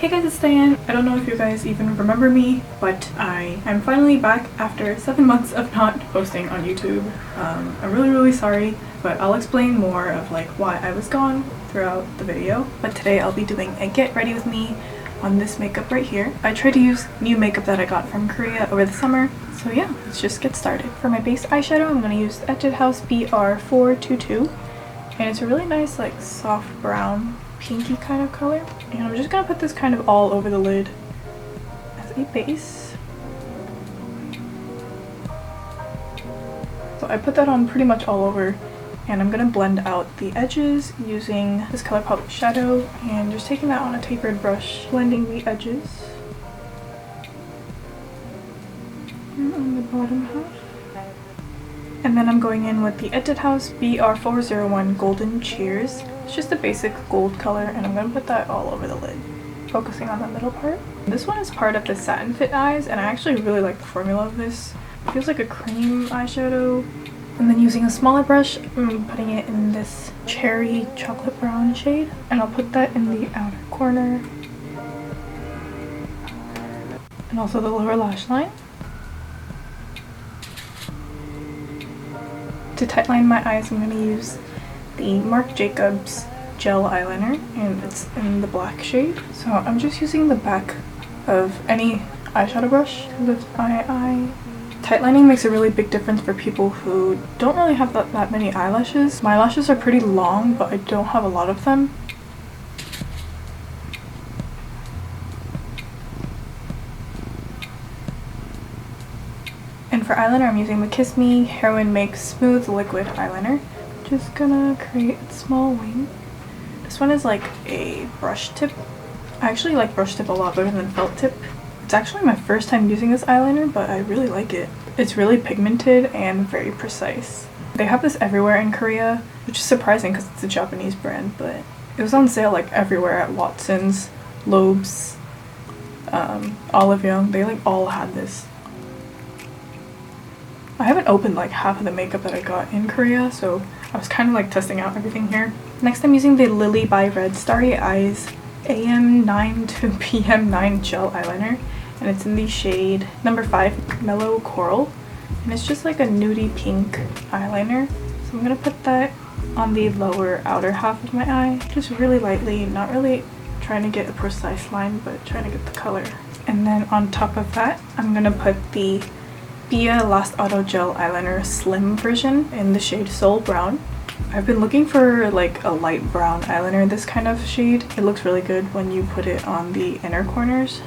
Hey guys, it's Diane. I don't know if you guys even remember me, but I'm finally back after 7 months of not posting on YouTube. I'm really sorry, but I'll explain more of like why I was gone throughout the video. But today I'll be doing a get ready with me on this makeup right here. I tried to use new makeup that I got from Korea over the summer. So yeah, let's just get started. For my base eyeshadow, I'm going to use Etude House BR422. And it's a really nice like soft brown pinky kind of color, and I'm just gonna put this kind of all over the lid as a base. So I put that on pretty much all over, and I'm gonna blend out the edges using this ColourPop shadow and just taking that on a tapered brush, blending the edges and on the bottom half. And then I'm going in with the Etude House BR401 Golden Cheers. It's just a basic gold color, and I'm going to put that all over the lid, focusing on the middle part. This one is part of the Satin Fit eyes, and I actually really like the formula of this. It feels like a cream eyeshadow. And then using a smaller brush, I'm putting it in this cherry chocolate brown shade, and I'll put that in the outer corner and also the lower lash line. To tightline my eyes, I'm going to use the Marc Jacobs gel eyeliner, and it's in the black shade. So I'm just using the back of any eyeshadow brush to lift my eye. Tightlining makes a really big difference for people who don't really have that many eyelashes. My lashes are pretty long, but I don't have a lot of them. And for eyeliner, I'm using the Kiss Me Heroin Make Smooth Liquid Eyeliner. Just gonna create a small wing. This one is like a brush tip. I actually like brush tip a lot better than felt tip. It's actually my first time using this eyeliner, but I really like it. It's really pigmented and very precise. They have this everywhere in Korea, which is surprising because it's a Japanese brand, but it was on sale like everywhere at Watson's, Loeb's, Olive Young. They like all had this. I haven't opened like half of the makeup that I got in Korea, so I was kind of like testing out everything here. Next, I'm using the Lily by Red Starry Eyes AM 9 to PM 9 gel eyeliner, and it's in the shade number 5 Mellow Coral, and it's just like a nudie pink eyeliner. So I'm gonna put that on the lower outer half of my eye, just really lightly, not really trying to get a precise line, but trying to get the color. And then on top of that, I'm gonna put the Bia Last Auto Gel Eyeliner Slim version in the shade Soul Brown. I've been looking for like a light brown eyeliner in this kind of shade. It looks really good when you put it on the inner corners,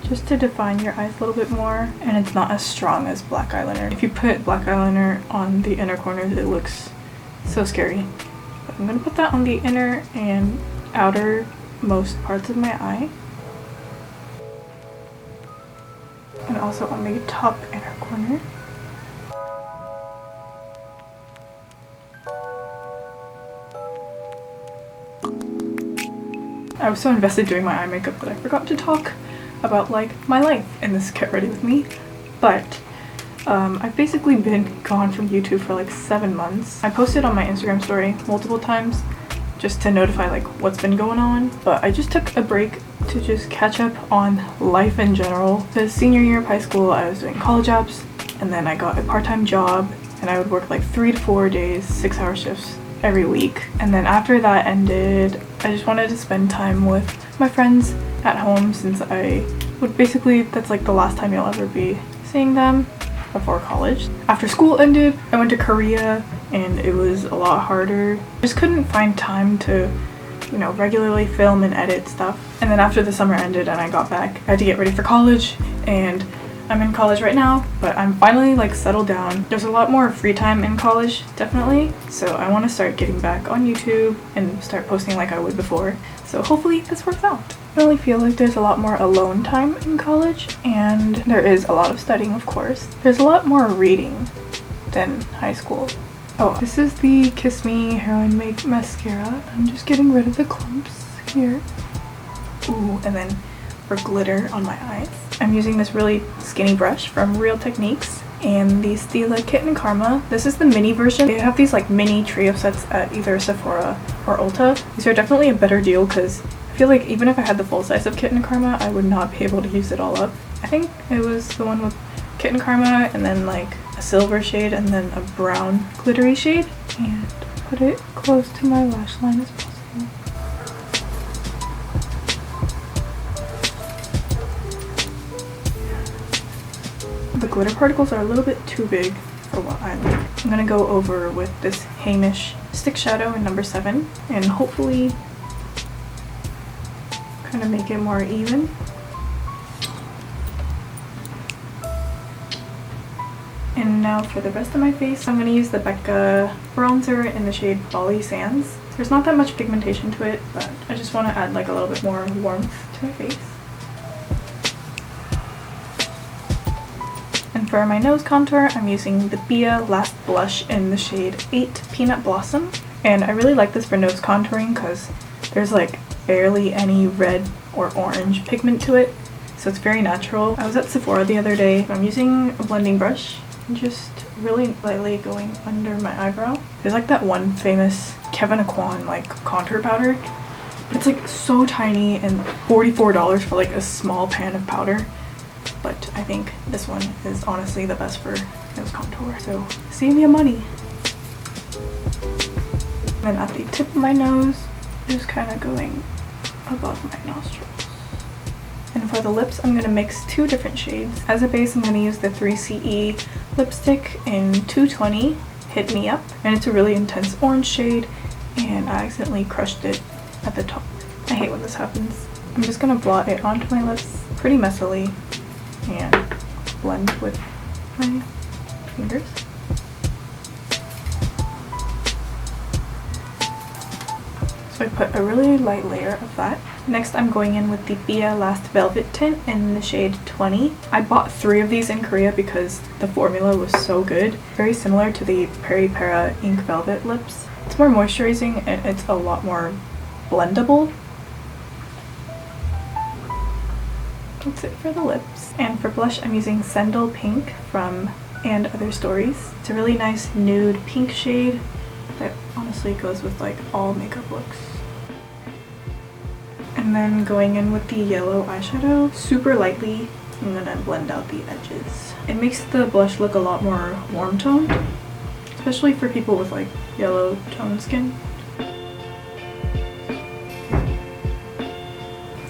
just to define your eyes a little bit more, and it's not as strong as black eyeliner. If you put black eyeliner on the inner corners, it looks so scary. But I'm gonna put that on the inner and outermost parts of my eye, and also on the top inner corner. I was so invested doing my eye makeup that I forgot to talk about like my life in this get ready with me. But I've basically been gone from YouTube for like 7 months. I posted on my Instagram story multiple times just to notify like what's been going on, but I just took a break to just catch up on life in general. Because senior year of high school, I was doing college apps, and then I got a part-time job, and I would work like 3 to 4 days, 6-hour shifts every week. And then after that ended, I just wanted to spend time with my friends at home, since that's like the last time you'll ever be seeing them before college. After school ended, I went to Korea, and it was a lot harder. Just couldn't find time to, you know, regularly film and edit stuff. And then after the summer ended and I got back, I had to get ready for college, and I'm in college right now, but I'm finally like settled down. There's a lot more free time in college, definitely. So I want to start getting back on YouTube and start posting like I would before. So hopefully this works out. I really feel like there's a lot more alone time in college, and there is a lot of studying, of course. There's a lot more reading than high school. Oh, this is the Kiss Me Heroin Make Mascara. I'm just getting rid of the clumps here. Ooh, and then for glitter on my eyes, I'm using this really skinny brush from Real Techniques and the Stila Kitten Karma. This is the mini version. They have these like mini trio sets at either Sephora or Ulta. These are definitely a better deal because I feel like even if I had the full size of Kitten Karma, I would not be able to use it all up. I think it was the one with Kitten Karma and then like a silver shade and then a brown glittery shade, and put it close to my lash line as possible. The glitter particles are a little bit too big for what I like. I'm gonna go over with this Hamish stick shadow in number 7 and hopefully kind of make it more even. And now for the rest of my face, I'm gonna use the Becca bronzer in the shade Bali Sands. There's not that much pigmentation to it, but I just want to add like a little bit more warmth to my face. And for my nose contour, I'm using the Bia Last Blush in the shade 8 Peanut Blossom. And I really like this for nose contouring because there's like barely any red or orange pigment to it, so it's very natural. I was at Sephora the other day. I'm using a blending brush and just really lightly going under my eyebrow. There's like that one famous Kevin Aquan like contour powder. It's like so tiny and $44 for like a small pan of powder. But I think this one is honestly the best for nose contour, so save your money. Then at the tip of my nose, just kind of going above my nostrils. And for the lips, I'm going to mix 2 different shades. As a base, I'm going to use the 3CE lipstick in 220 Hit Me Up, and it's a really intense orange shade, and I accidentally crushed it at the top. I hate when this happens. I'm just going to blot it onto my lips pretty messily and blend with my fingers. So I put a really light layer of that. Next I'm going in with the Bia Last Velvet tint in the shade 20. I bought 3 of these in Korea because the formula was so good. Very similar to the Peri Para Ink Velvet lips. It's more moisturizing and it's a lot more blendable. That's it for the lips. And for blush, I'm using Sendal Pink from And Other Stories. It's a really nice nude pink shade that honestly goes with like all makeup looks. And then going in with the yellow eyeshadow, super lightly, I'm gonna blend out the edges. It makes the blush look a lot more warm toned, especially for people with like yellow toned skin.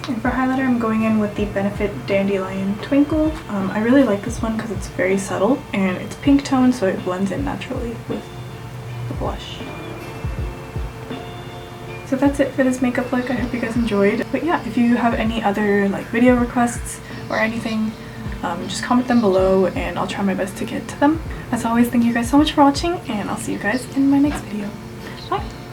And for highlighter, I'm going in with the Benefit Dandelion Twinkle. I really like this one because it's very subtle and it's pink tone, so it blends in naturally with the blush. So that's it for this makeup look. I hope you guys enjoyed. But yeah, if you have any other like video requests or anything, just comment them below and I'll try my best to get to them. As always, thank you guys so much for watching and I'll see you guys in my next video. Bye!